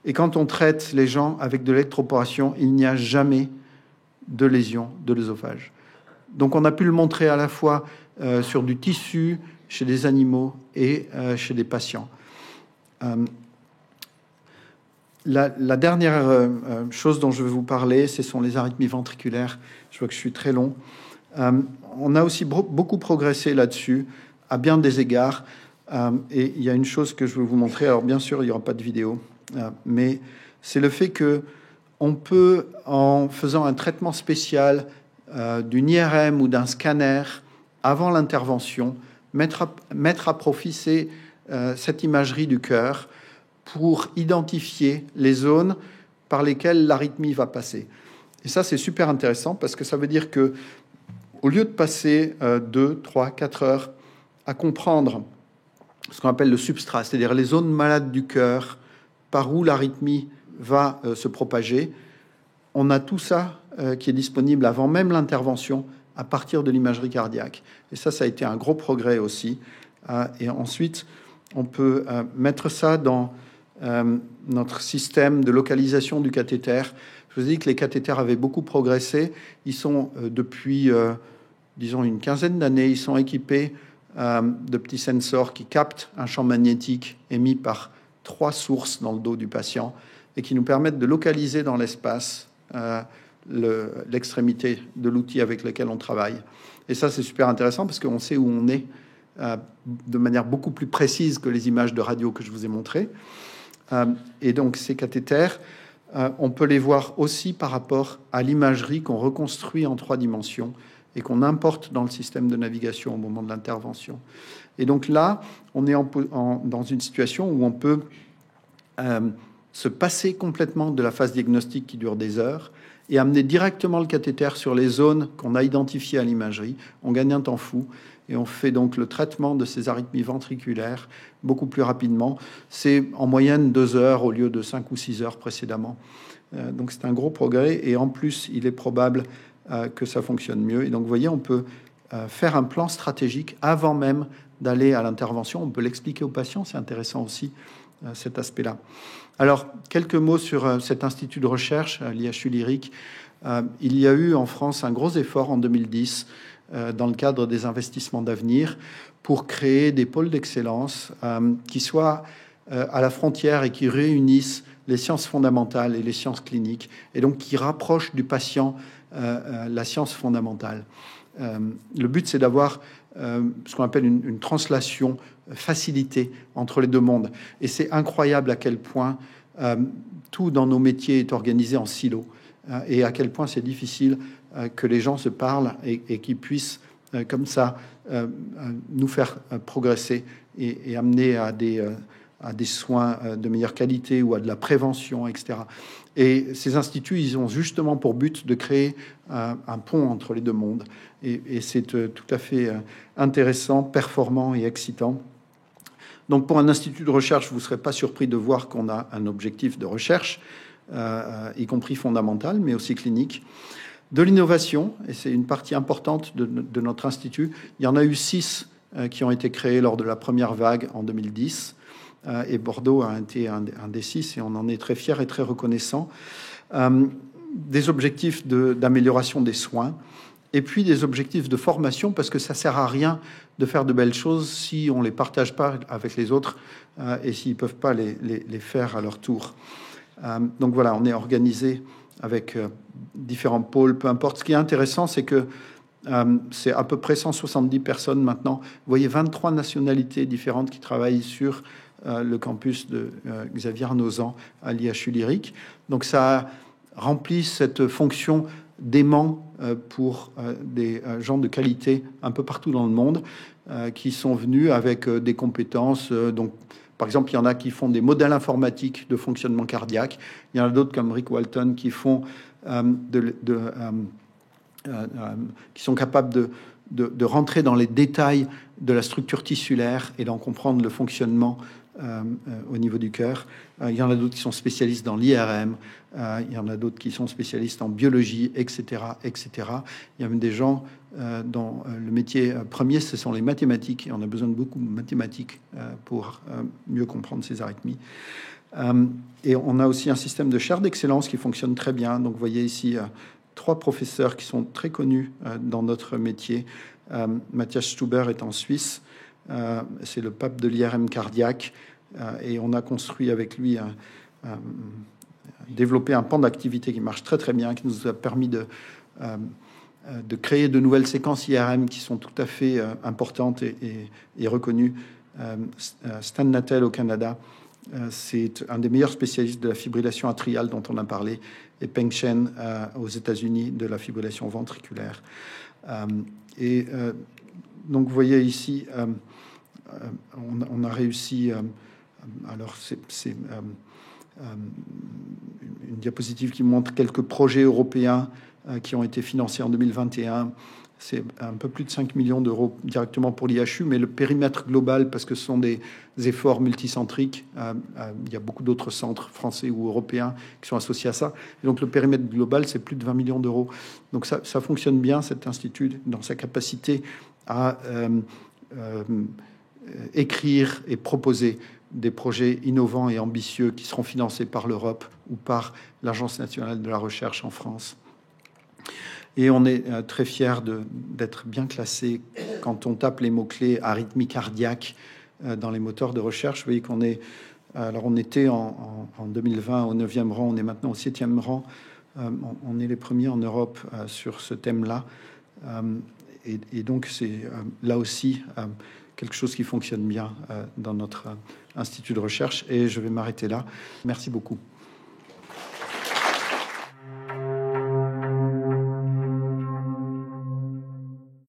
Et quand on traite les gens avec de l'électroporation, il n'y a jamais de lésion de l'œsophage. Donc on a pu le montrer à la fois sur du tissu, chez des animaux et chez des patients. La dernière chose dont je vais vous parler, ce sont les arythmies ventriculaires. Je vois que je suis très long. On a aussi beaucoup progressé là-dessus, à bien des égards. Et il y a une chose que je veux vous montrer. Alors, bien sûr, il n'y aura pas de vidéo, mais c'est le fait que on peut, en faisant un traitement spécial d'une IRM ou d'un scanner avant l'intervention, mettre à profit cette imagerie du cœur pour identifier les zones par lesquelles l'arythmie va passer. Et ça, c'est super intéressant parce que ça veut dire que, au lieu de passer 2, 3, 4 heures à comprendre ce qu'on appelle le substrat, c'est-à-dire les zones malades du cœur par où l'arythmie va se propager, on a tout ça qui est disponible avant même l'intervention à partir de l'imagerie cardiaque. Et ça a été un gros progrès aussi. Et ensuite, on peut mettre ça dans notre système de localisation du cathéter. Je vous ai dit que les cathéters avaient beaucoup progressé. Ils sont depuis, disons, une quinzaine d'années, ils sont équipés de petits sensors qui captent un champ magnétique émis par 3 sources dans le dos du patient et qui nous permettent de localiser dans l'espace l'extrémité de l'outil avec lequel on travaille. Et ça, c'est super intéressant parce qu'on sait où on est de manière beaucoup plus précise que les images de radio que je vous ai montrées. Et donc, ces cathéters, on peut les voir aussi par rapport à l'imagerie qu'on reconstruit en 3 dimensions et qu'on importe dans le système de navigation au moment de l'intervention. Et donc là, on est dans une situation où on peut se passer complètement de la phase diagnostique qui dure des heures et amener directement le cathéter sur les zones qu'on a identifiées à l'imagerie. On gagne un temps fou et on fait donc le traitement de ces arythmies ventriculaires beaucoup plus rapidement. C'est en moyenne 2 heures au lieu de 5 ou 6 heures précédemment. Donc c'est un gros progrès et en plus, il est probable que ça fonctionne mieux. Et donc, vous voyez, on peut faire un plan stratégique avant même d'aller à l'intervention. On peut l'expliquer aux patients, c'est intéressant aussi, cet aspect-là. Alors, quelques mots sur cet institut de recherche, l'IHU Lyrique. Il y a eu en France un gros effort en 2010 dans le cadre des investissements d'avenir pour créer des pôles d'excellence qui soient à la frontière et qui réunissent les sciences fondamentales et les sciences cliniques, et donc qui rapprochent du patient la science fondamentale. Le but, c'est d'avoir ce qu'on appelle une translation facilitée entre les deux mondes. Et c'est incroyable à quel point tout dans nos métiers est organisé en silos et à quel point c'est difficile que les gens se parlent et qu'ils puissent comme ça nous faire progresser et amener à des soins de meilleure qualité ou à de la prévention, etc. Et ces instituts, ils ont justement pour but de créer un pont entre les deux mondes. Et c'est tout à fait intéressant, performant et excitant. Donc pour un institut de recherche, vous ne serez pas surpris de voir qu'on a un objectif de recherche, y compris fondamental, mais aussi clinique. De l'innovation, et c'est une partie importante de notre institut. Il y en a eu 6 qui ont été créés lors de la première vague en 2010. Et Bordeaux a été un des 6, et on en est très fiers et très reconnaissants. Des objectifs d'amélioration des soins, et puis des objectifs de formation, parce que ça sert à rien de faire de belles choses si on les partage pas avec les autres et s'ils peuvent pas les faire à leur tour. Donc voilà, on est organisé avec différents pôles, peu importe. Ce qui est intéressant, c'est que c'est à peu près 170 personnes maintenant. Vous voyez 23 nationalités différentes qui travaillent sur le campus de Xavier Arnozan à l'IHU Lyrique. Donc ça remplit cette fonction d'aimant pour des gens de qualité un peu partout dans le monde qui sont venus avec des compétences. Donc, par exemple, il y en a qui font des modèles informatiques de fonctionnement cardiaque. Il y en a d'autres comme Rick Walton qui font qui sont capables de rentrer dans les détails de la structure tissulaire et d'en comprendre le fonctionnement au niveau du cœur. Il y en a d'autres qui sont spécialistes dans l'IRM, il y en a d'autres qui sont spécialistes en biologie, etc., etc. Il y a même des gens dont le métier premier, ce sont les mathématiques, et on a besoin de beaucoup de mathématiques pour mieux comprendre ces arythmies. Et on a aussi un système de chaire d'excellence qui fonctionne très bien. Donc, vous voyez ici 3 professeurs qui sont très connus dans notre métier. Matthias Stuber est en Suisse. C'est le pape de l'IRM cardiaque et on a construit avec lui développé un pan d'activité qui marche très très bien, qui nous a permis de créer de nouvelles séquences IRM qui sont tout à fait importantes et reconnues. Stan Natel au Canada, c'est un des meilleurs spécialistes de la fibrillation atriale dont on a parlé, et Peng Chen aux États-Unis de la fibrillation ventriculaire. Donc vous voyez ici, on a réussi. Alors c'est une diapositive qui montre quelques projets européens qui ont été financés en 2021. C'est un peu plus de 5 millions d'euros directement pour l'IHU, mais le périmètre global, parce que ce sont des efforts multicentriques, il y a beaucoup d'autres centres français ou européens qui sont associés à ça. Et donc le périmètre global, c'est plus de 20 millions d'euros. Donc ça fonctionne bien, cet institut, dans sa capacité à écrire et proposer des projets innovants et ambitieux qui seront financés par l'Europe ou par l'Agence nationale de la recherche en France. Et on est très fiers d'être bien classé quand on tape les mots-clés arythmie cardiaque dans les moteurs de recherche. Vous voyez qu'on est... Alors on était en 2020 au 9e rang, on est maintenant au 7e rang. On est les premiers en Europe sur ce thème-là. Et donc c'est là aussi quelque chose qui fonctionne bien dans notre institut de recherche. Et je vais m'arrêter là. Merci beaucoup.